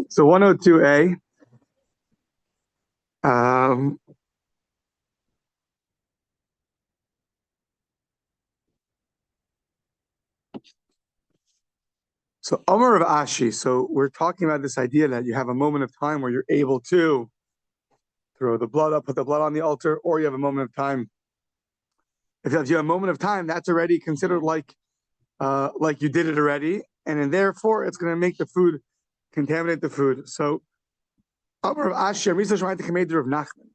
So 102A. So Amar of Ashi. So we're talking about this idea that you have a moment of time where you're able to throw the blood up, put the blood on the altar, or you have a moment of time. If you have a moment of time, that's already considered like you did it already, and then therefore it's going to make the food contaminate the food. So Amar of Ashi, Rav Nachman.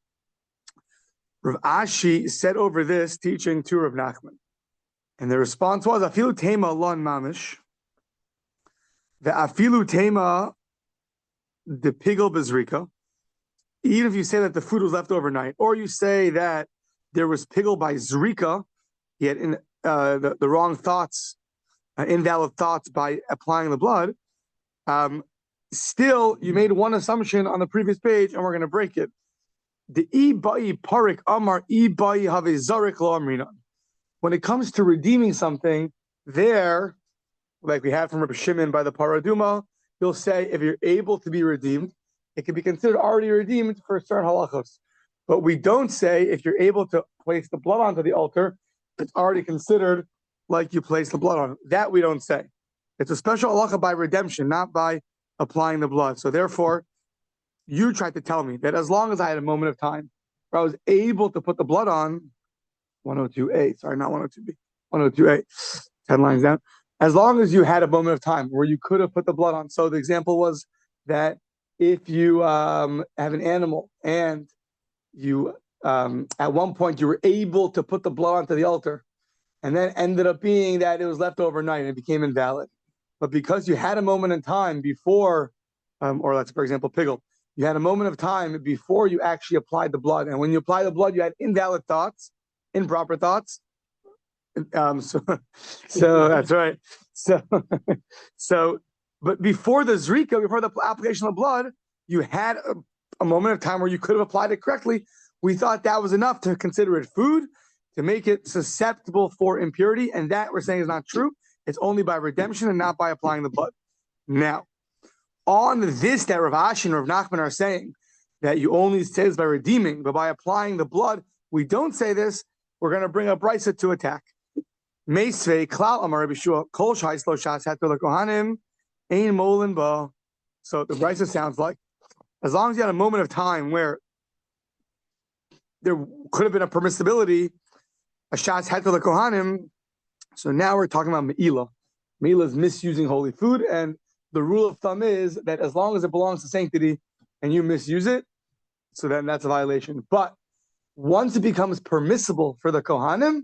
Rav Ashi said over this teaching to Rav Nachman, and the response was Afilu Tema Lon Mamish. The Afilu Tema the Pigel Bezrika. Even if you say that the food was left overnight, or you say that there was pigel by Zrika, he had the wrong thoughts, invalid thoughts by applying the blood, still you made one assumption on the previous page, and we're going to break it. The ibai parik amar ibai have zarik lo amrina. When it comes to redeeming something, there, like we have from Rabbi Shimon by the Paraduma, you'll say if you're able to be redeemed, it can be considered already redeemed for certain halachos. But we don't say if you're able to place the blood onto the altar, it's already considered like you place the blood on it. That we don't say. It's a special halacha by redemption, not by applying the blood. So therefore, you tried to tell me that as long as I had a moment of time where I was able to put the blood on, 102A, sorry, not 102B, 102A, 10 lines down. As long as you had a moment of time where you could have put the blood on. So the example was that if you have an animal and you at one point you were able to put the blood onto the altar, and then ended up being that it was left overnight and it became invalid. But because you had a moment in time before, or let's, for example, pigel, you had a moment of time before you actually applied the blood. And when you apply the blood, you had invalid thoughts, improper thoughts. So that's right. So, but before the zrika, before the application of the blood, you had a moment of time where you could have applied it correctly. We thought that was enough to consider it food, to make it susceptible for impurity, and that we're saying is not true. It's only by redemption and not by applying the blood. Now, on this that Rav Ashi and Rav Nachman are saying that you only say this by redeeming, but by applying the blood, we don't say this. We're going to bring up Brisa to attack. Meisvei klal amar Rabbi Shua kol shais lo shas hater lekohanim ein molin ba. So the Brisa sounds like as long as you had a moment of time where there could have been a permissibility, a shas hater lekohanim. So now we're talking about me'ilah. Me'ilah is misusing holy food, and the rule of thumb is that as long as it belongs to sanctity and you misuse it, so then that's a violation. But once it becomes permissible for the Kohanim,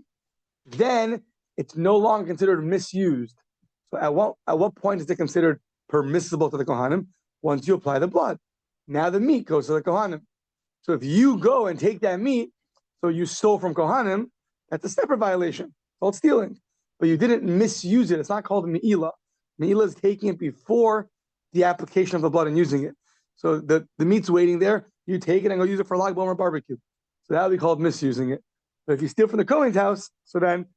then it's no longer considered misused. So at what point is it considered permissible to the Kohanim? Once you apply the blood. Now the meat goes to the Kohanim. So if you go and take that meat, so you stole from Kohanim, that's a separate violation. It's called stealing. But you didn't misuse it. It's not called me'ilah. Me'ilah is taking it before the application of the blood and using it. So the meat's waiting there. You take it and go use it for lag bomer barbecue. So that would be called misusing it. But if you steal from the Kohen's house, so then,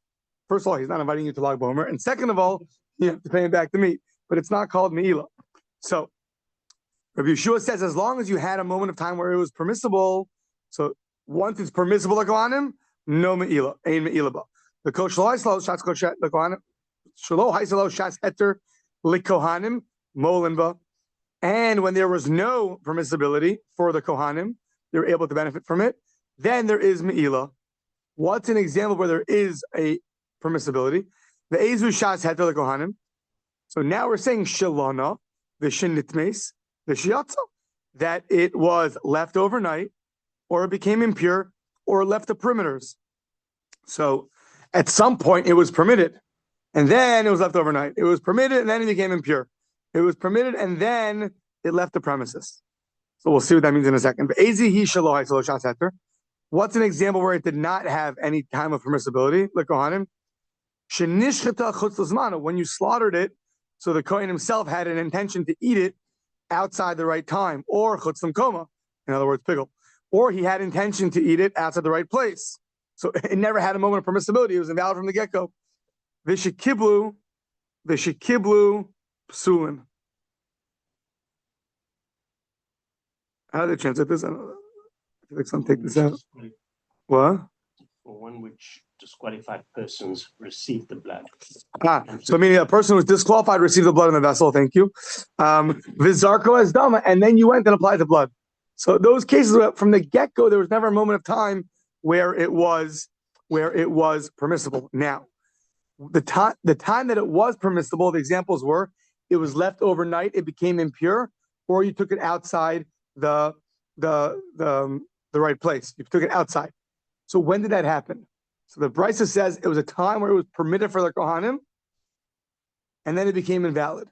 first of all, he's not inviting you to lag bomer. And second of all, you have to pay him back the meat. But it's not called me'ilah. So Rabbi Yeshua says as long as you had a moment of time where it was permissible, so once it's permissible to go on him, no me'ilah, ain't me'ilah ba. The kosh lo haislo shas kosh the kohanim shlo haislo shas heter likohanim molinba. And when there was no permissibility for the kohanim, they were able to benefit from it. Then there is me'ilah. What's an example where there is a permissibility? The ezu shas heter likohanim. So now we're saying shalana v'shenitmes v'shiyatza, that it was left overnight, or it became impure, or left the perimeters. So at some point, it was permitted, and then it was left overnight. It was permitted, and then it became impure. It was permitted, and then it left the premises. So we'll see what that means in a second. But what's an example where it did not have any time of permissibility? When you slaughtered it, so the Kohen himself had an intention to eat it outside the right time, or chutz koma, in other words, pigel, or he had intention to eat it outside the right place. So it never had a moment of permissibility. It was invalid from the get-go. V'shekiblu psulim. How do they translate this? I don't know. I feel like some take this out. What? For one which disqualified persons receive the blood. So meaning a person who's disqualified received the blood in the vessel. Thank you. Vizarko as dama, and then you went and applied the blood. So those cases from the get-go, there was never a moment of time where it was permissible. Now, the time that it was permissible, the examples were it was left overnight, it became impure, or you took it outside the right place. You took it outside. So when did that happen? So the Brisa says it was a time where it was permitted for the Kohanim, and then it became invalid.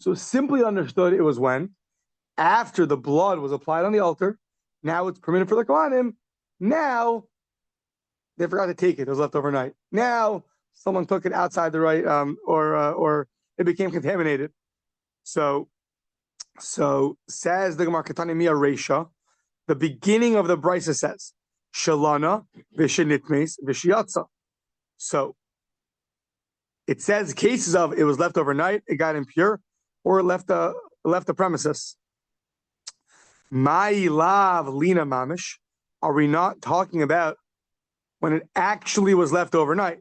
So simply understood, it was when? After the blood was applied on the altar, now it's permitted for the Kohanim. Now, they forgot to take it. It was left overnight. Now, someone took it outside the right, or it became contaminated. So says the Gemara Katani Mia Reisha, the beginning of the Brisa says, Shalana v'shenitmes v'shiyatza. So it says cases of it was left overnight, it got impure, or it left the premises. My lav lina mamish. Are we not talking about when it actually was left overnight?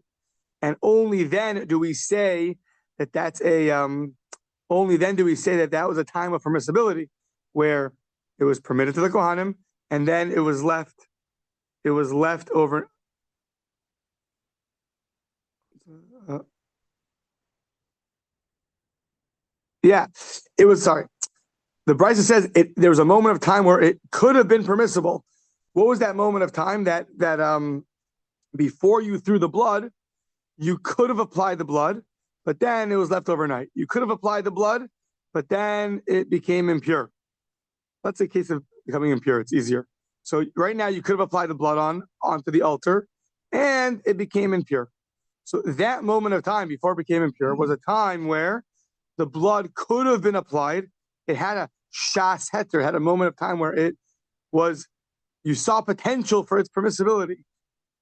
And only then do we say that that's only then do we say that that was a time of permissibility where it was permitted to the Kohanim and then it was left over. It was, sorry. The Brisa says there was a moment of time where it could have been permissible. What was that moment of time? That before you threw the blood, you could have applied the blood, but then it was left overnight. You could have applied the blood, but then it became impure. That's a case of becoming impure. It's easier. So right now you could have applied the blood onto the altar, and it became impure. So that moment of time before it became impure was a time where the blood could have been applied. It had a shas heter, had a moment of time where it was, you saw potential for its permissibility.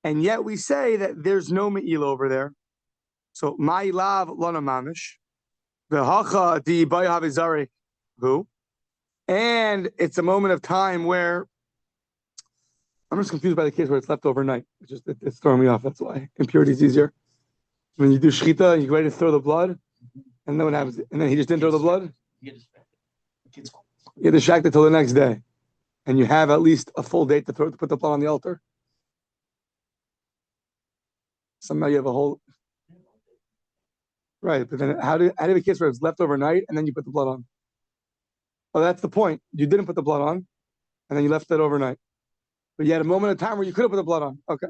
And yet we say that there's no me'ila over there. So ma'ilav lana mamish, v'hacha di bayhavizare who, and it's a moment of time where I'm just confused by the case where it's left overnight. It's throwing me off. That's why impurity is easier. When you do shechita, you get ready to throw the blood, and then what happens? And then he just didn't throw the blood. You get distracted till the next day, and you have at least a full day to put the blood on the altar. Somehow you have a whole right, but then how do you have a case where it's left overnight and then you put the blood on? Oh, that's the point. You didn't put the blood on, and then you left it overnight. But you had a moment of time where you could have put the blood on. Okay,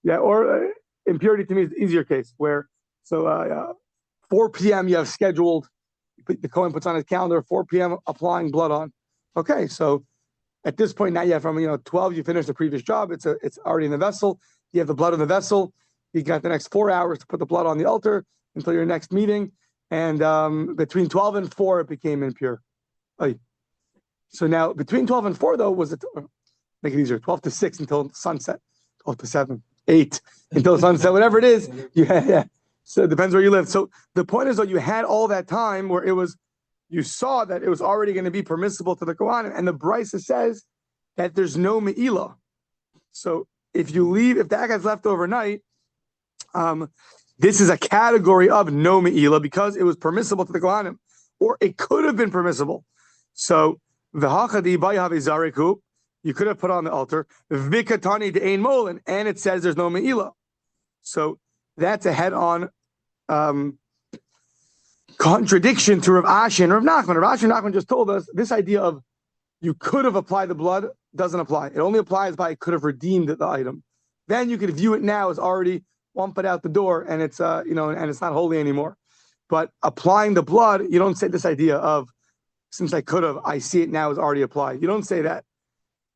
yeah. Or impurity to me is the easier case where 4 p.m. you have scheduled. The Kohen puts on his calendar 4 p.m. applying blood on. Okay, so at this point now you have from 12 you finished the previous job. It's already in the vessel. You have the blood in the vessel. You got the next 4 hours to put the blood on the altar until your next meeting. And between 12 and 4, it became impure. So now between 12 and 4, though, make it easier, 12 to 6 until sunset, 12 to 7, 8 until sunset, whatever it is. Yeah. So it depends where you live. So the point is, though, you had all that time where you saw that it was already going to be permissible to the Kohanim. And the Brisa says that there's no me'ila. So if that guy's left overnight, this is a category of no me'ila because it was permissible to the Kohanim, or it could have been permissible. So v'hachadi bayhavizariku, you could have put on the altar v'katani de'ein molin, and it says there's no me'ila. So that's a head-on contradiction to Rav Ashi and Rav Nachman. Rav Ashi and Nachman just told us this idea of you could have applied the blood doesn't apply. It only applies by it could have redeemed the item. Then you could view it now as already one put out the door, and it's and it's not holy anymore. But applying the blood, you don't say this idea of since I could have, I see it now as already applied. You don't say that.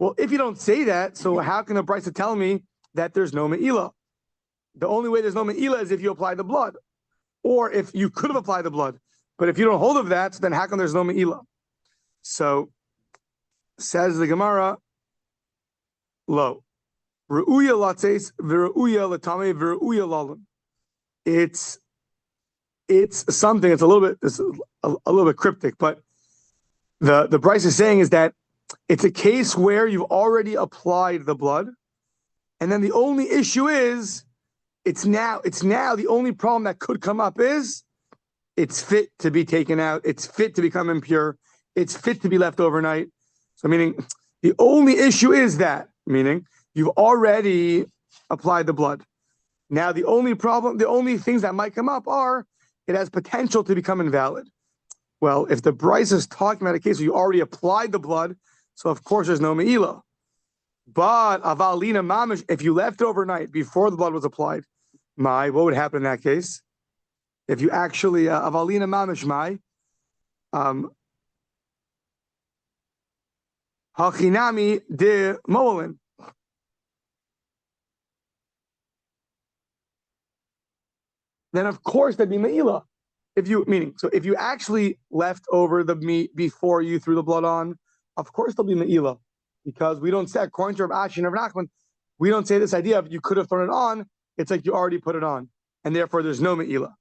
Well, if you don't say that, so how can a Brisa tell me that there's no me'ila? The only way there's no me'ila is if you apply the blood, or if you could have applied the blood. But if you don't hold of that, then how come there's no me'ila? So says the Gemara, lo. Re'uya latzeis v're'uya latame v're'uya lalim. It's something. It's a little bit cryptic, but the Brisa is saying is that it's a case where you've already applied the blood, and then the only issue is it's now the only problem that could come up is it's fit to be taken out, it's fit to become impure, it's fit to be left overnight. So meaning the only issue is that, meaning you've already applied the blood. Now the only things that might come up are it has potential to become invalid. Well, if the Bryce is talking about a case where you already applied the blood, so of course there's no me'ila. But avalina mamish, if you left overnight before the blood was applied, what would happen in that case? If you actually avalina mamish hachinami de moelin. Then of course that'd be me'ila. If you actually left over the meat before you threw the blood on, of course there'll be me'ila, because we don't say, according to Rav Ashi and Rav Nachman, we don't say this idea of you could have thrown it on. It's like you already put it on, and therefore there's no me'ila.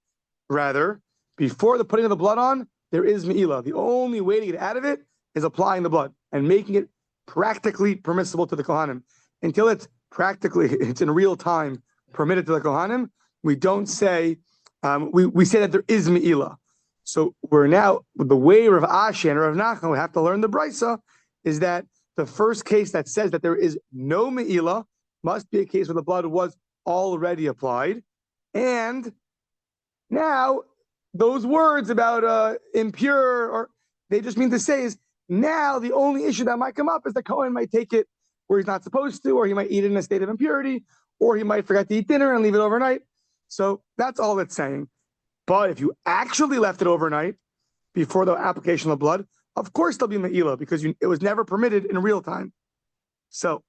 Rather, before the putting of the blood on, there is me'ila. The only way to get out of it is applying the blood and making it practically permissible to the Kohanim. Until it's in real time permitted to the Kohanim, we don't say, we say that there is me'ila. So we're now, the way Rav Ashi and Rav Nachman would have to learn the Brisa is that the first case that says that there is no me'ila must be a case where the blood was already applied. And now those words about impure, or they just mean to say is now the only issue that might come up is the Kohen might take it where he's not supposed to, or he might eat it in a state of impurity, or he might forget to eat dinner and leave it overnight. So that's all it's saying. But if you actually left it overnight before the application of the blood, of course there'll be me'ila, because it was never permitted in real time. So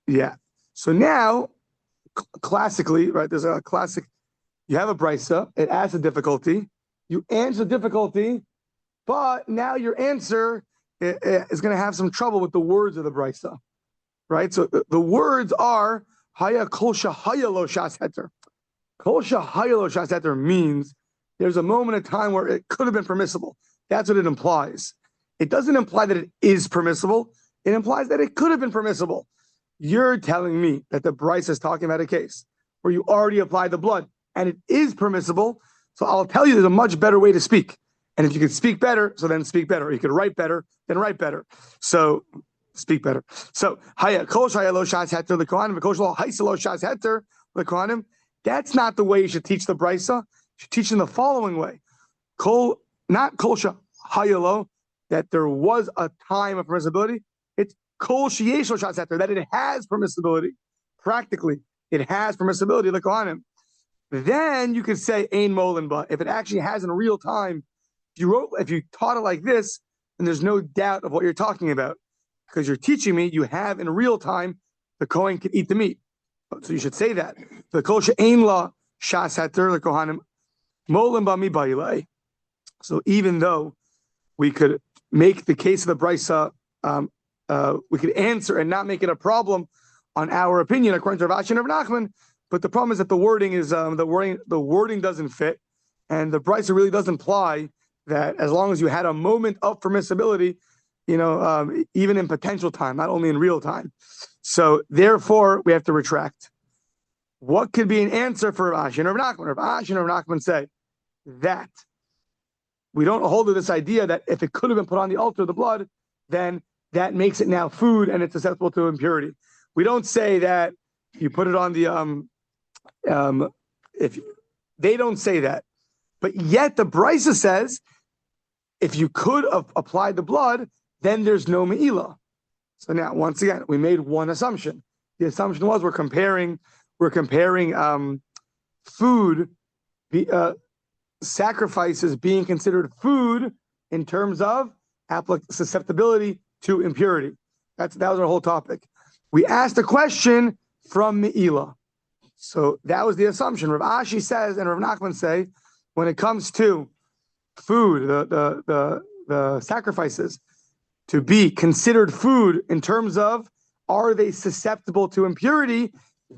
yeah. So now, classically, right, there's a classic, you have a brisa, it adds a difficulty, you answer the difficulty, but now your answer is going to have some trouble with the words of the brisa, right? So the words are, Haya kol shahaya lo shas heter. Kol shahaya lo shas heter means there's a moment in time where it could have been permissible. That's what it implies. It doesn't imply that it is permissible. It implies that it could have been permissible. You're telling me that the Bryce is talking about a case where you already applied the blood and it is permissible. So I'll tell you there's a much better way to speak. And if you could speak better, so then speak better. Or you could write better, then write better. So speak better. So haya kol shaya lo shas heter the kohanim, kol shalo haisa lo shas heter the kohanim. That's not the way you should teach the brisa. You should teach in the following way: not kol shaya lo, that there was a time of permissibility. It's kol sheyesh lo shas heter, that it has permissibility. Practically, it has permissibility the kohanim. Then you could say ein molin ba, if it actually has in real time. If you taught it like this, then there's no doubt of what you're talking about. Because you're teaching me, you have in real time, the Kohen can eat the meat. So you should say that. The kol she'ein la shas heter the kohanim molim ba mi ba'ilei. So even though we could make the case of the brisa, we could answer and not make it a problem on our opinion according to Rav Ashi and Rav Nachman. But the problem is that the wording is the wording doesn't fit, and the brisa really does imply that as long as you had a moment of permissibility, even in potential time, not only in real time. So therefore, we have to retract. What could be an answer for Rav Ashi and Rav Nachman? Rav Ashi and Rav Nachman say that we don't hold to this idea that if it could have been put on the altar of the blood, then that makes it now food and it's susceptible to impurity. We don't say that you put it on the they don't say that. But yet the Brisa says if you could have applied the blood, then there's no me'ila. So now, once again, we made one assumption. The assumption was we're comparing food, sacrifices being considered food in terms of susceptibility to impurity. That was our whole topic. We asked a question from me'ila. So that was the assumption. Rav Ashi says and Rav Nachman say, when it comes to food, the sacrifices, to be considered food in terms of are they susceptible to impurity,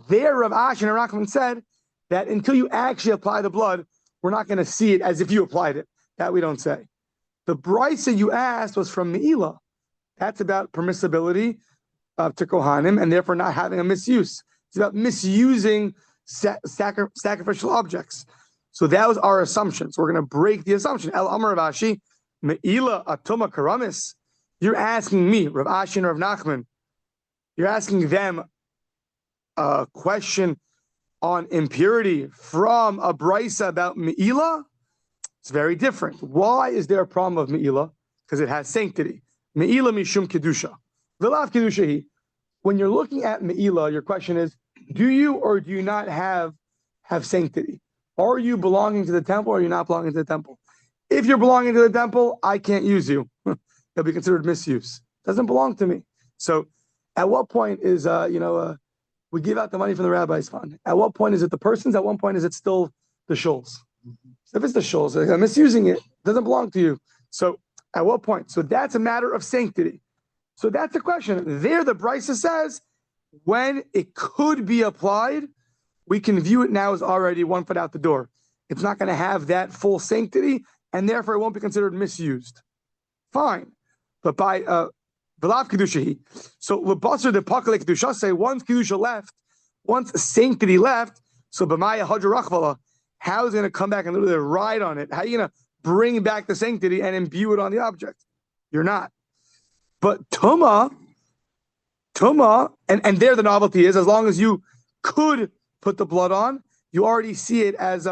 there Rav Ashi and Rav Nachman said that until you actually apply the blood, we're not going to see it as if you applied it. That we don't say. The brisa you asked was from Me'ilah. That's about permissibility to Kohanim, and therefore not having a misuse. It's about misusing sacrificial objects. So that was our assumption. So we're going to break the assumption. El Amar Rav Ashi, Me'ilah Atuma Karamis. You're asking me, Rav Ashi and Rav Nachman, you're asking them a question on impurity from a brisa about Me'ilah? It's very different. Why is there a problem of Me'ilah? Because it has sanctity. Me'ilah mishum kedusha. V'lav kedusha. When you're looking at Me'ilah, your question is, do you or do you not have sanctity? Are you belonging to the temple or are you not belonging to the temple? If you're belonging to the temple, I can't use you. It'll be considered misuse. It doesn't belong to me. So at what point is, we give out the money from the rabbi's fund. At what point is it the person's? At what point is it still the shul's? So if it's the shul's, I'm misusing it. It doesn't belong to you. So at what point? So that's a matter of sanctity. So that's the question. There, the brisa says, when it could be applied, we can view it now as already 1 foot out the door. It's not going to have that full sanctity, and therefore it won't be considered misused. Fine. But by V'lav kedusha. So lebasar de pakale kedusha, say once kedusha left, once sanctity left, so b'maya hadra rachvala, how is it going to come back and literally ride on it? How are you going to bring back the sanctity and imbue it on the object? You're not. But tuma, and there the novelty is, as long as you could put the blood on, you already see it as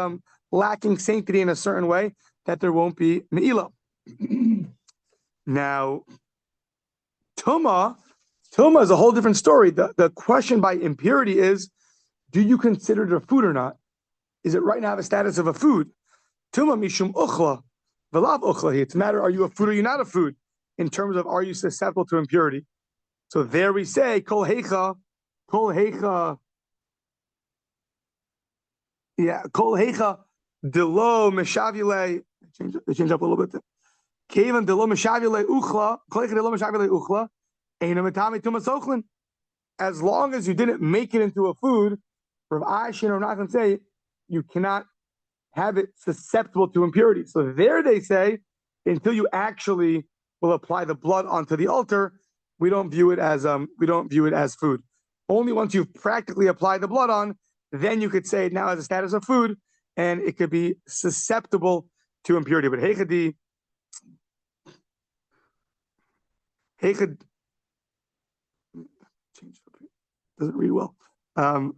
lacking sanctity in a certain way, that there won't be me'ilah. Now, Tuma is a whole different story. The question by impurity is, do you consider it a food or not? Is it right now have a status of a food? Tuma mishum uchla, v'lav uchla. It's a matter, are you a food or are you not a food? In terms of, are you susceptible to impurity? So there we say, kol heicha, delo meshavile. Change up a little bit. Kevan delo meshavile uchla, kol heicha delo meshavile uchla. As long as you didn't make it into a food, Rav Ashi are not going to say you cannot have it susceptible to impurity. So there they say, until you actually will apply the blood onto the altar, we don't view it as food. Only once you've practically applied the blood on, then you could say it now has a status of food, and it could be susceptible to impurity. But Heichad doesn't read well. A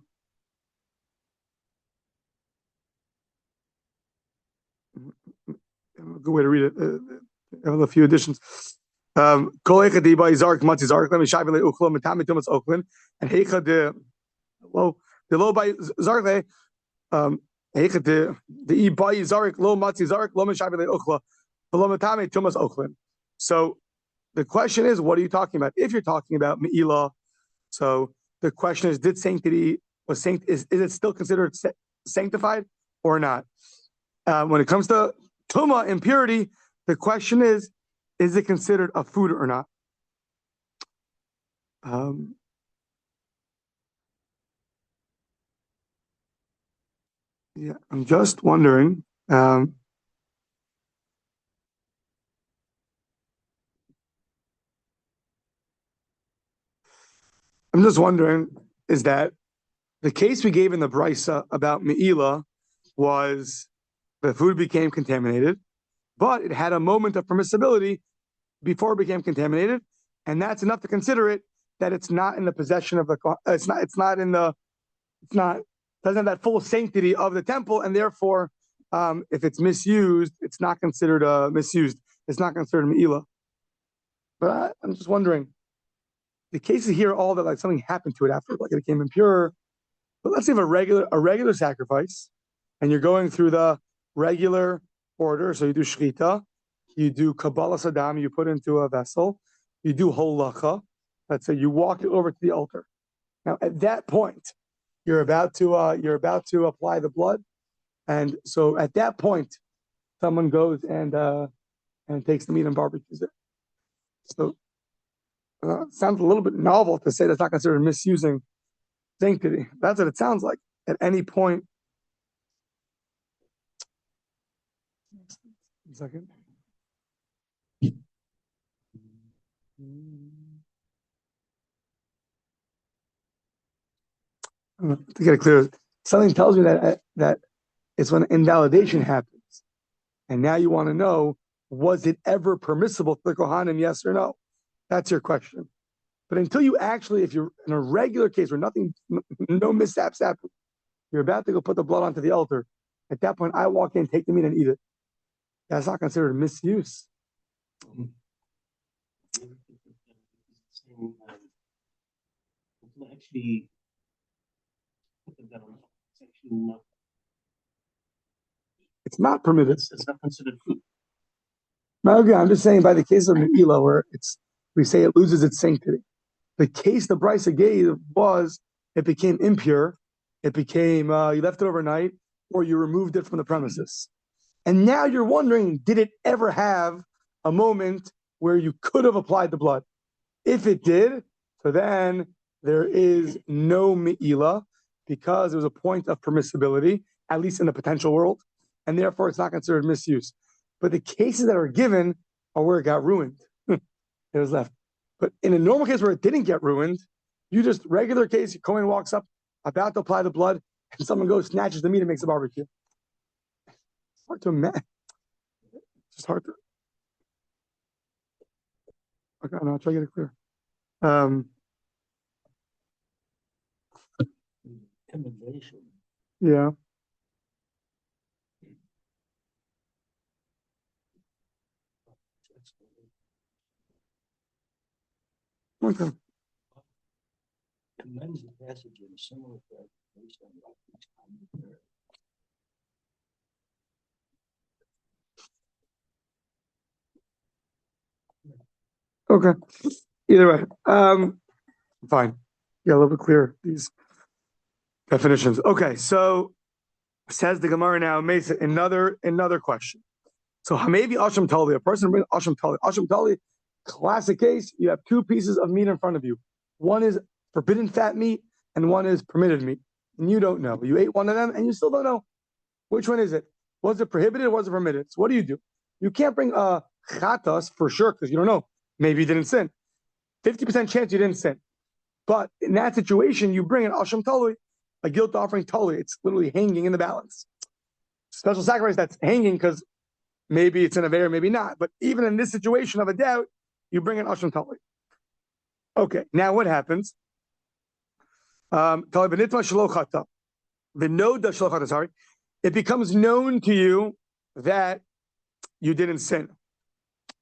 good way to read it. I have a few additions. And heicha de lo by zarkle heicha de I by zark lo matzi zark lo mishavile uchla lo matame tumas ochlin. So the question is, what are you talking about? If you're talking about me'ilah, so the question is, did sanctity is it still considered sanctified or not? When it comes to tuma, impurity, the question is it considered a food or not? Yeah, I'm just wondering. I'm just wondering, is that the case we gave in the brisa about me'ilah was the food became contaminated, but it had a moment of permissibility before it became contaminated, and that's enough to consider it that it's not in the possession of the doesn't have that full sanctity of the temple, and therefore, if it's misused, it's not considered misused. It's not considered me'ilah. But I'm just wondering, the cases here are all that like something happened to it after, like it became impure. But let's say you have a regular sacrifice, and you're going through the regular order. So you do shchita, you do kabbalah sadam, you put into a vessel, you do holacha. Let's say you walk it over to the altar. Now at that point, you're about to apply the blood, and so at that point, someone goes and takes the meat and barbecues it. So it sounds a little bit novel to say that's not considered misusing sanctity. That's what it sounds like. At any point. 1 second. To get it clear, something tells me that it's when invalidation happens, and now you want to know, was it ever permissible for the Kohanim, yes or no? That's your question. But until you actually, if you're in a regular case where no mishaps happen, you're about to go put the blood onto the altar. At that point, I walk in, take the meat, and eat it. That's not considered misuse. Actually, it's not permitted. It's not considered food. No, again, I'm just saying by the case of Me'ila, where we say it loses its sanctity. The case the Brisa gave was it became impure, it became you left it overnight, or you removed it from the premises. And now you're wondering, did it ever have a moment where you could have applied the blood? If it did, so then there is no Me'ila, because there was a point of permissibility, at least in the potential world, and therefore it's not considered misuse. But the cases that are given are where it got ruined. It was left. But in a normal case where it didn't get ruined, you just, regular case, Cohen walks up, about to apply the blood, and someone goes, snatches the meat and makes a barbecue. It's hard to imagine. It's just hard to... Okay, no, I'll try to get it clear. Yeah. Okay. Okay. Either way, fine. Yeah, a little bit clearer, these definitions. Okay, so says the Gemara now, Mesa, another question. So maybe Asham Tali, a person brings Asham Tali. Asham Tali, classic case, you have two pieces of meat in front of you. One is forbidden fat meat and one is permitted meat. And you don't know. You ate one of them and you still don't know. Which one is it? Was it prohibited or was it permitted? So what do? You can't bring a chatas for sure because you don't know. Maybe you didn't sin. 50% chance you didn't sin. But in that situation, you bring an Asham Tali, a guilt offering Tali. It's literally hanging in the balance. Special sacrifice that's hanging because maybe it's in a Aveira, maybe not. But even in this situation of a doubt, you bring an Asham Tali. Okay, now what happens? It becomes known to you that you didn't sin.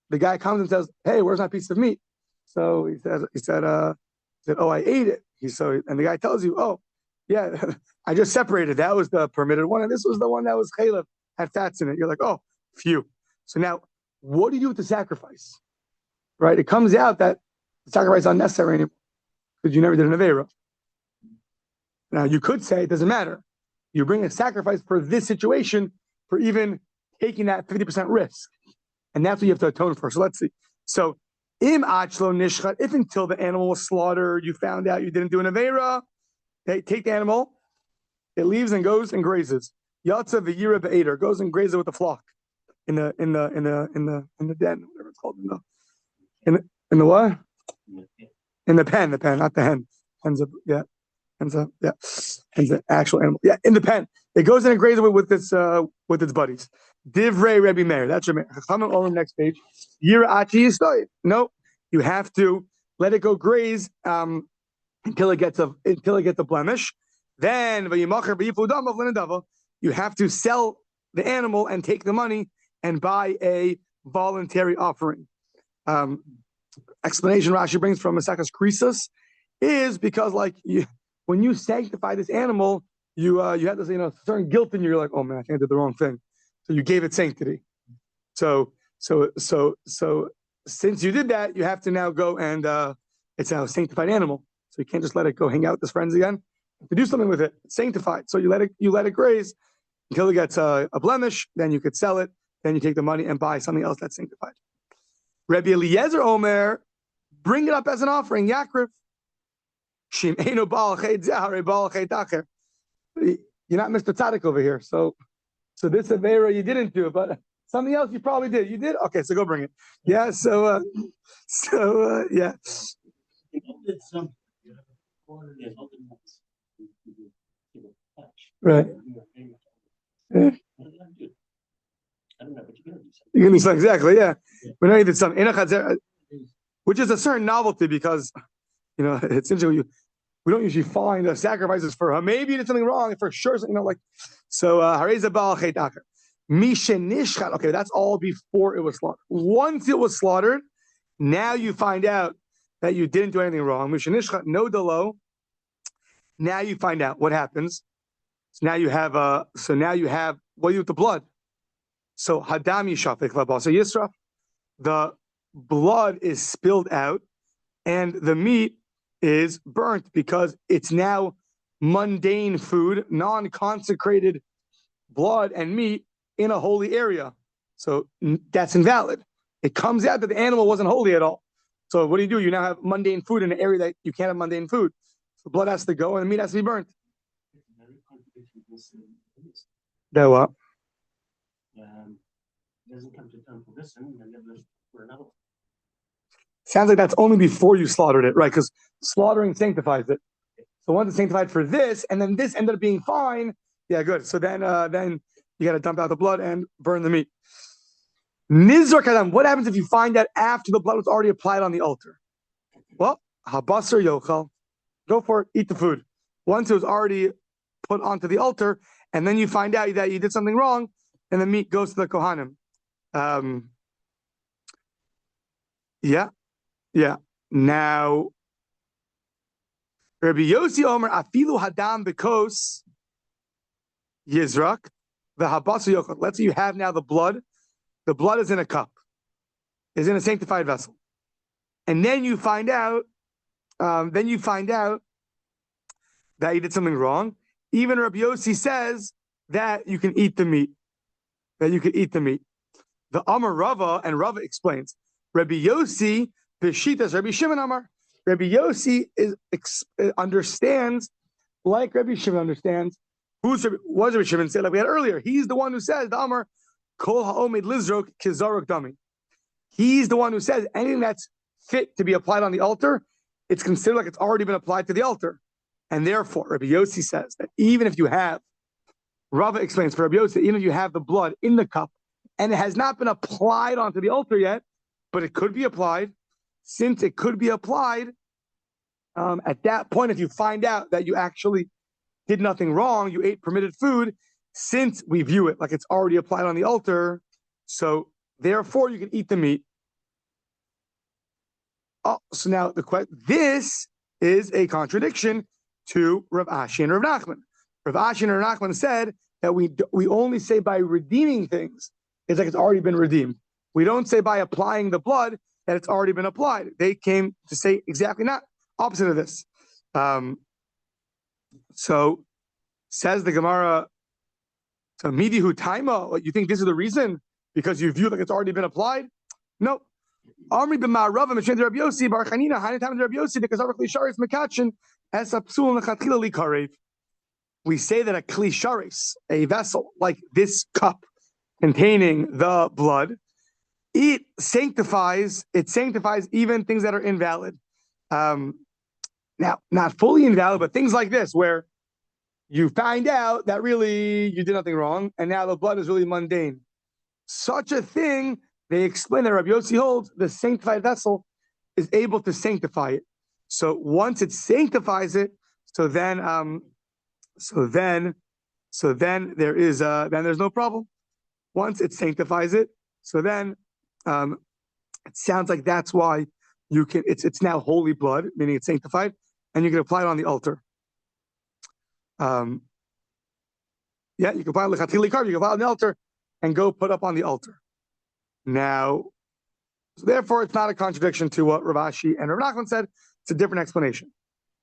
The guy comes and says, "Hey, where's my piece of meat?" So he said, "Oh, I ate it." And the guy tells you, "Oh, yeah, I just separated. That was the permitted one, and this was the one that was chaylev, had fats in it." You're like, "Oh, phew." So now, what do you do with the sacrifice? Right? It comes out that the sacrifice is unnecessary anymore because you never did an aveira. Now you could say it doesn't matter. You bring a sacrifice for this situation for even taking that 50% risk, and that's what you have to atone for. So let's see. So im achlo nishchat, if until the animal was slaughtered, you found out you didn't do an aveira, they take the animal, it leaves and goes and grazes. Yatsa v'yira be'eder, goes and grazes with the flock in the den, whatever it's called, in the what? In the pen, not the hen. Hen's the actual animal. Yeah, in the pen. It goes in and grazes with its buddies. Divrei Rebbe Meir. That's your Meir. Chachamim on the next page. Yira achi yistoy. No, you have to let it go graze until it gets a blemish. Then you have to sell the animal and take the money and buy a voluntary offering. Explanation Rashi brings from Masekas Krisos is because when you sanctify this animal, you have this certain guilt in you. You're like, oh man, I think I did the wrong thing. So you gave it sanctity. So since you did that, you have to now go and it's now a sanctified animal. So you can't just let it go hang out with its friends again. You have to do something with it. It's sanctified. So you let it graze until it gets a blemish. Then you could sell it. Then you take the money and buy something else that's sanctified. Rabbi Eliezer Omer, bring it up as an offering. Yakriv. You're not Mr. Tzaddik over here. So this Aveira you didn't do, but Something else you probably did. You did? Okay, so go bring it. Yeah, yeah. Right. Yeah. I don't know, but you're going to do something. You're going to do something, exactly, yeah. We know you did something. Which is a certain novelty because, it's interesting. We don't usually find sacrifices for maybe you did something wrong, for sure, like, so, Hareza Baal Chaydacher. Mishenishchat. Okay, that's all before it was slaughtered. Once it was slaughtered, now you find out that you didn't do anything wrong. Mishenishchat no delo. Now you find out what happens. So now you have what do you do with the blood? So hadam yishafik labasa yisra. The blood is spilled out, and the meat is burnt because it's now mundane food, non-consecrated blood and meat in a holy area. So that's invalid. It comes out that the animal wasn't holy at all. So what do? You now have mundane food in an area that you can't have mundane food. So blood has to go and the meat has to be burnt. That what? Doesn't come to term for this one, and then for another one. Sounds like that's only before you slaughtered it, right? Because slaughtering sanctifies it. So once it's sanctified for this, and then this ended up being fine, yeah, good. So then you got to dump out the blood and burn the meat. Nizor kadam. What happens if you find out after the blood was already applied on the altar? Well, habasar yochal. Go for it. Eat the food. Once it was already put onto the altar, and then you find out that you did something wrong, and the meat goes to the kohanim. Yeah. Now, Rabbi Yossi Omer afilu hadam bekos yizrak the habasu yochal. Let's say you have now the blood. The blood is in a cup, is in a sanctified vessel, and then you find out. Then you find out that you did something wrong. Even Rabbi Yossi says that you can eat the meat. The Amar Rava, and Rava explains. Rabbi Yossi b'shitas Rabbi Shimon Amar. Rabbi Yossi understands like Rabbi Shimon understands. What does Rabbi Shimon say? Like we had earlier, he's the one who says the Amar Kol ha'omed lizrok kizarok dami. He's the one who says anything that's fit to be applied on the altar, it's considered like it's already been applied to the altar. And therefore, Rabbi Yossi says that even if you have, Rava explains for Rabbi Yossi, even if you have the blood in the cup and it has not been applied onto the altar yet, but it could be applied, since it could be applied, at that point, if you find out that you actually did nothing wrong, you ate permitted food, since we view it like it's already applied on the altar, so therefore you can eat the meat. Oh, so now this is a contradiction to Rav Ashi and Rav Nachman. Rav Ashi and Rav Nachman said that we only say by redeeming things, it's like it's already been redeemed. We don't say by applying the blood that it's already been applied. They came to say exactly not opposite of this. So says the Gemara, so midihu taima, you think this is the reason? Because you view like it's already been applied? No. Amri b'ma'arav and Rabbi Yossi bar Chanina hanin tam Rabbi Yossi because our kli sharis mekatchen as a psul nechatchila li karev. We say that a kli sharis, a vessel like this cup containing the blood, it sanctifies even things that are invalid. Now, not fully invalid, but things like this where you find out that really you did nothing wrong, and now the blood is really mundane. Such a thing, they explain that Rabbi Yossi holds the sanctified vessel is able to sanctify it. So once it sanctifies it, so then there is then there's no problem. Once it sanctifies it, so then it sounds like that's why you can. It's now holy blood, meaning it's sanctified, and you can apply it on the altar. You can apply it you can apply it on the altar and go put up on the altar. Now, so therefore, it's not a contradiction to what Rav Ashi and Rav Nachman said. It's a different explanation.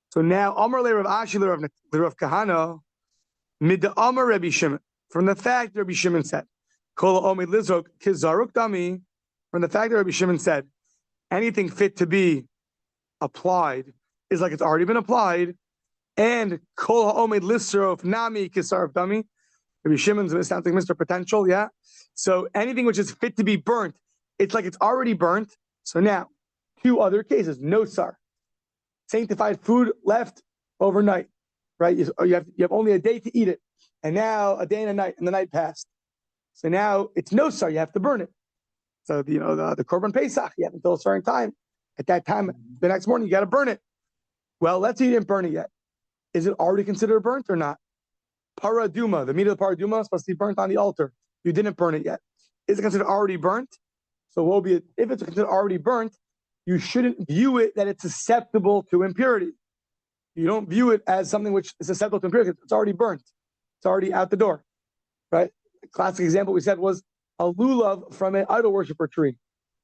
So now, Amar le Rav Ashi le Rav Kahana mid the Amar Rabbi Shimon, from the fact that Rabbi Shimon said, Kol ha'omed lizrok kizaruk dami, from the fact that Rabbi Shimon said anything fit to be applied is like it's already been applied, and Kol ha'omed lisrof nami kizaruk dami, Maybe Shimon's sounds like Mr. Potential, yeah. So anything which is fit to be burnt, it's like it's already burnt. So now, two other cases, no sar. Sanctified food left overnight, right? You have only a day to eat it. And now a day and a night, and the night passed. So now it's no sar, you have to burn it. So, the Korban Pesach, you have until a certain time. At that time, the next morning, you got to burn it. Well, let's say you didn't burn it yet. Is it already considered burnt or not? Paraduma, the meat of the paraduma is supposed to be burnt on the altar. You didn't burn it yet. Is it considered already burnt? So what will be it? If it's considered already burnt, you shouldn't view it that it's susceptible to impurity. You don't view it as something which is susceptible to impurity. It's already burnt. It's already out the door, right? A classic example we said was a lulav from an idol worshiper tree,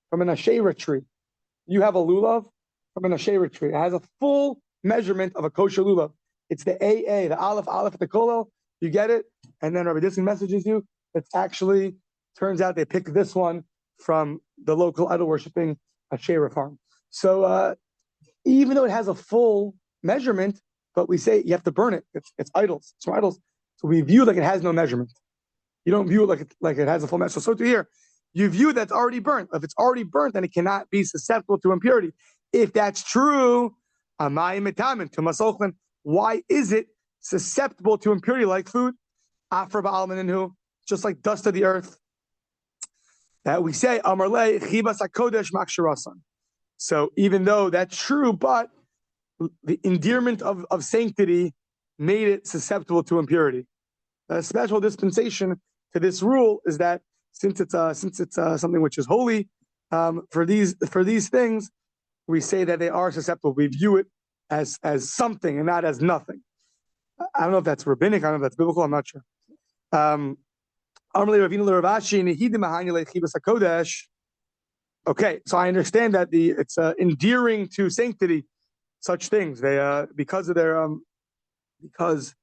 from an Asherah tree. You have a lulav from an Asherah tree. It has a full measurement of a kosher lulav. It's the AA, the Aleph, the Kollel. You get it? And then Rabbi Diskin messages you. It's actually, turns out they picked this one from the local idol worshipping Asherah farm. So even though it has a full measurement, but we say you have to burn it. It's idols. It's from idols. So we view it like it has no measurement. You don't view it like it has a full measurement. So to here, you view that's already burnt. If it's already burnt, then it cannot be susceptible to impurity. If that's true, why is it susceptible to impurity like food? Just like dust of the earth. That we say, so even though that's true, but the endearment of sanctity made it susceptible to impurity. A special dispensation to this rule is that since it's something which is holy, for these things, we say that they are susceptible. We view it as something and not as nothing. I don't know if that's rabbinic. I don't know if that's biblical. I'm not sure. Okay, so I understand that it's endearing to sanctity, such things. They because of their because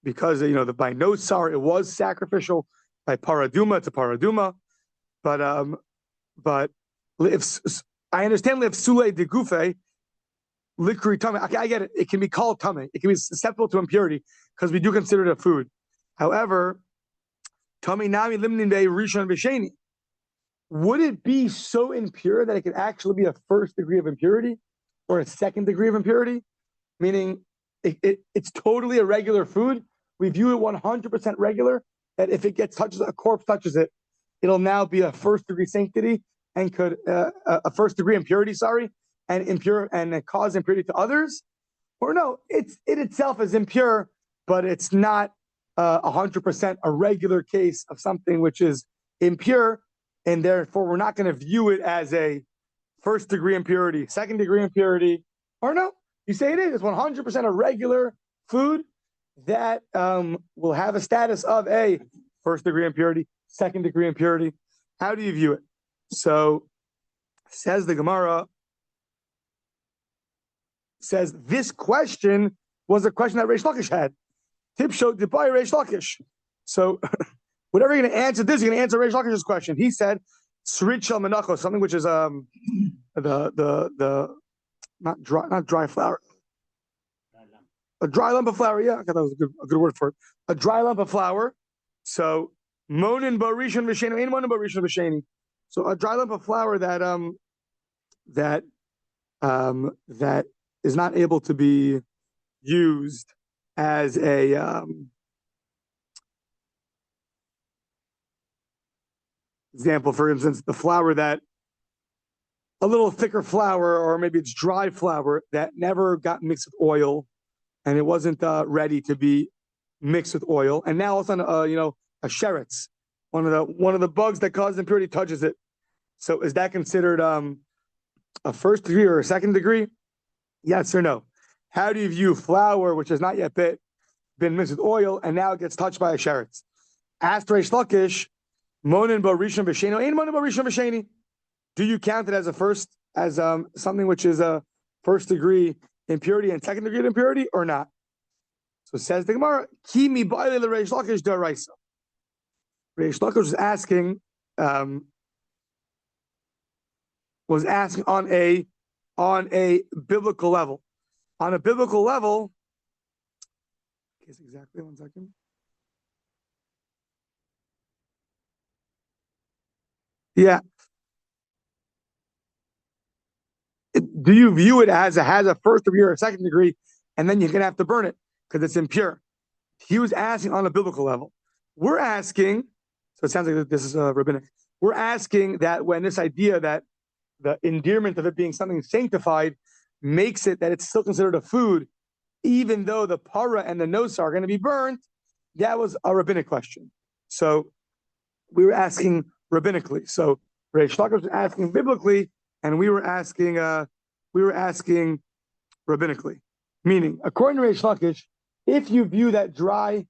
the by no sar it was sacrificial. By paraduma to paraduma, but if I understand if sule de gufe likri tame, okay, I get it. It can be called tame. It can be susceptible to impurity because we do consider it a food. However, tame nami limnin be rishon b'sheni. Would it be so impure that it could actually be a first degree of impurity or a second degree of impurity? Meaning it's totally a regular food. We view it 100% regular, that if it a corpse touches it, it'll now be a first degree sanctity and could a first degree impurity, and cause impurity to others. Or no, it itself is impure, but it's not 100% a regular case of something which is impure, and therefore we're not going to view it as a first degree impurity, second degree impurity, or no, you say it is. It's 100% a regular food that will have a status of a first degree impurity, second degree impurity. How do you view it? So says the Gemara, says this question was a question that Reish Lakish had. Tipsho Dibai Reish Lakish. So whatever you're going to answer this, you're going to answer Reish Lakish's question. He said Srid Shel Menachos, something which is the not dry flour. A dry lump of flour, yeah, that was a good word for it. A dry lump of flour. So monin barishon v'sheni, ain't monin barishon v'sheni. So a dry lump of flour that is not able to be used as a example. For instance, the flour that a little thicker flour, or maybe it's dry flour that never got mixed with oil, and it wasn't ready to be mixed with oil, and now it's on a sheretz, one of the bugs that causes impurity touches it. So is that considered a first degree or a second degree? Yes or no? How do you view flour which has not yet been mixed with oil and now it gets touched by a sheretz? Asked Reish Lakish, monin bo rishon v'sheni, ain't monin bo rishon v'sheni. Do you count it as something which is a first degree impurity and second degree impurity, or not? So says the Gemara, Ki mi ba'ile le Reish Lakish d'oraisa. Reish Lakish was asking on a biblical level. On a biblical level, exactly 1 second. Yeah. Do you view it as it has a first degree or a second degree, and then you're going to have to burn it because it's impure? He was asking on a biblical level. We're asking, so it sounds like this is rabbinic. We're asking that when this idea that the endearment of it being something sanctified makes it that it's still considered a food, even though the para and the nosa are going to be burnt, that was a rabbinic question. So we were asking rabbinically. So Reish Lakish was asking biblically, and we were asking rabbinically. Meaning, according to Reish Lakish, if you view that dry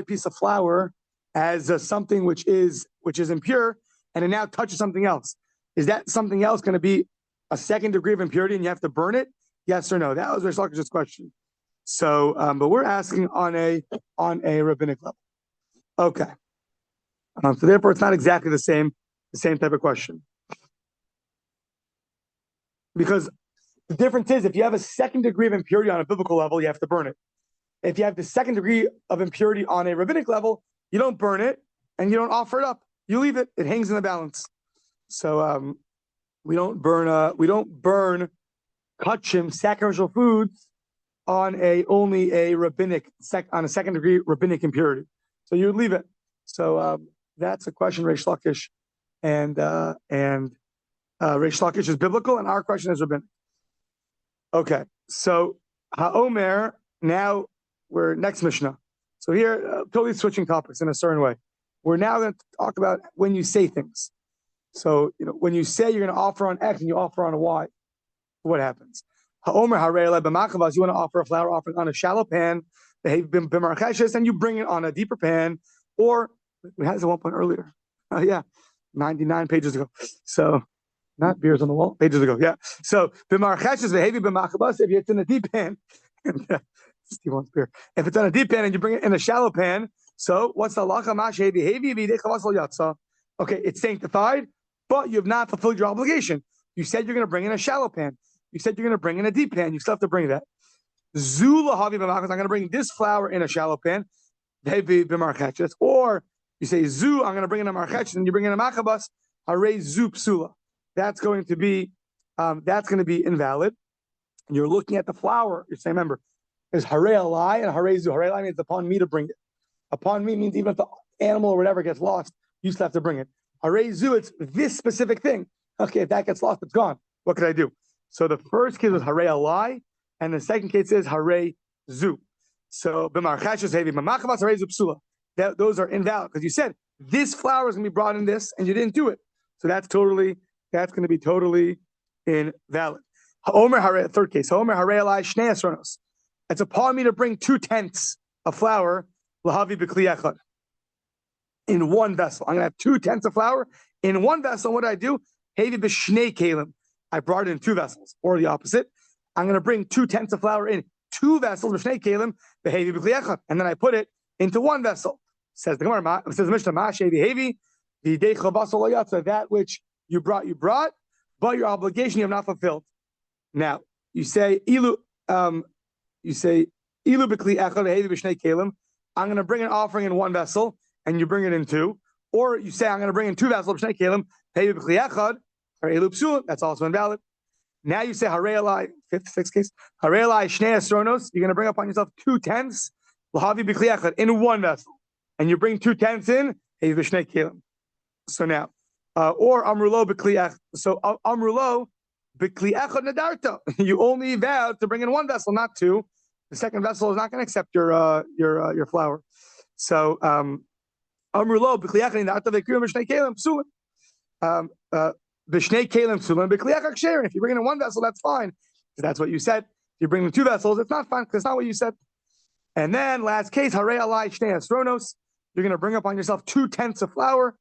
piece of flour as something which is impure, and it now touches something else, is that something else going to be a second degree of impurity, and you have to burn it? Yes or no? That was Reish Lakish's question. So, but we're asking on a rabbinic level. Okay. So therefore, it's not exactly the same type of question, because the difference is if you have a second degree of impurity on a biblical level, you have to burn it. If you have the second degree of impurity on a rabbinic level, you don't burn it and you don't offer it up. You leave it; it hangs in the balance. So we don't burn kachim, sacrificial foods, on only a rabbinic on a second degree rabbinic impurity. So you would leave it. So that's a question, Reish Lakish, and Reish Lakish is biblical, and our question is rabbinic. Okay, so Ha'omer. Now we're next Mishnah. So here, totally switching topics in a certain way. We're now going to talk about when you say things. So when you say you're going to offer on X and you offer on a Y, what happens? Ha'omer harei b'machavas. You want to offer a flour offering on a shallow pan, and you bring it on a deeper pan, or we had this at one point earlier. 99 pages ago. So not beers on the wall, pages ago. Yeah. So b'marcheshes v'hevi b'machavas. If it's in a deep pan, Steve wants beer. If it's on a deep pan and you bring it in a shallow pan, so what's the halacha? Okay, it's sanctified, but you have not fulfilled your obligation. You said you're going to bring in a shallow pan. You said you're going to bring in a deep pan. You still have to bring that. I'm going to bring this flour in a shallow pan. Or you say zu, I'm going to bring in a marchech, and you bring in a machabas. Harei zu psula. That's going to be invalid. And you're looking at the flour. You're saying, remember, there's harei alai and harei zu. Harei alai means upon me to bring it. Upon me means even if the animal or whatever gets lost, you still have to bring it. Harei zu, it's this specific thing. Okay, if that gets lost, it's gone. What could I do? So the first case was harei alai, and the second case is harei zu. So b'marcheshes hevi b'machavas harei zu psula. Those are invalid because you said this flour is going to be brought in this, and you didn't do it. So that's going to be totally invalid. Ha'omer harei, third case. Ha'omer harei alai shnei esronos. It's upon me to bring 2/10 of flour lahavi b'kli echad in one vessel. I'm going to have 2/10 of flour in one vessel. What did I do? Hevi b'shnei kelim. I brought it in two vessels, or the opposite. I'm going to bring 2/10 of flour in two vessels, b'shnei kelim, b'hevi b'kli echad, and then I put it into one vessel. Says the Gemara, says the Mishnah, ma'ashevi hevi, v'yideicha basal layatza, that which you brought, but your obligation you have not fulfilled. Now you say ilu b'kli echad hevi b'shnei kelim. I'm going to bring an offering in one vessel, and you bring it in two. Or you say I'm going to bring in two vessels b'shnei kelim hevi b'kli echad. That's also invalid. Now you say harei alai, sixth case, harei alai shnei esronos. You're going to bring up on yourself 2/10 lahavi b'kli echad in one vessel, and you bring 2/10 in hevi b'shnei kelim. So now, or amrulo b'kli echad. So amrulo b'kli echad nadarta. You only vowed to bring in one vessel, not two. The second vessel is not going to accept your flour. So amrulo b'kli echad nadarta v'kriu b'shnei kelim psulim. B'shnei kelim psulim b'kli echad ksherin. If you bring in one vessel, that's fine. Because that's what you said. If you bring in two vessels, it's not fine because it's not what you said. And then last case, harei alai shnei esronos. You're going to bring up on yourself 2/10 of flour,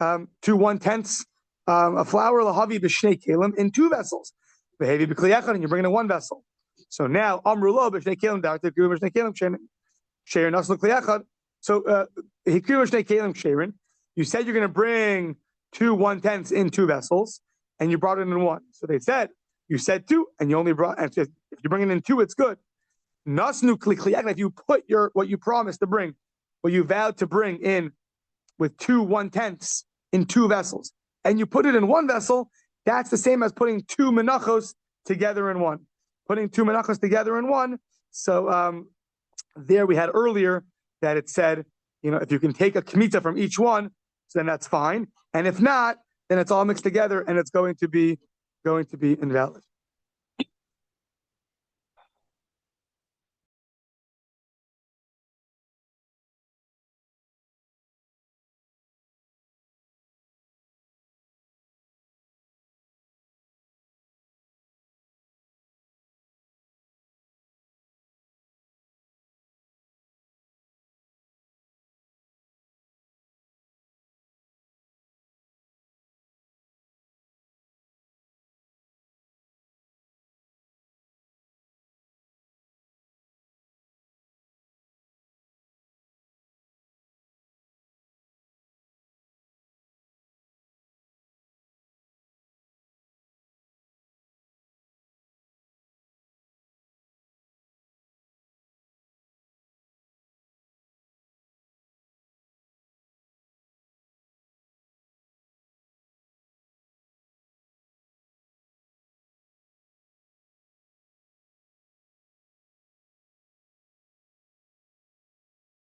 1/10 of flour lahavi b'shnei kelim in two vessels. V'hevi b'kli echad, and you're bringing in one vessel. So now amrulo b'shnei kelim darta k'u b'shnei kelim ksherin nasl kli echad. So hikriu b'shnei kelim ksherin. You said you're going to bring 2 1/10 in two vessels, and you brought it in one. So they said you said two, and you only brought. And if you bring it in two, it's good. Nasnu kli, if you put what you promised to bring, what you vowed to bring in with 2 1/10 in 2 vessels, and you put it in 1 vessel, that's the same as putting 2 menachos together in 1. Putting 2 menachos together in 1. So there we had earlier that it said, if you can take a kmitza from each one, then that's fine. And if not, then it's all mixed together and it's going to be invalid.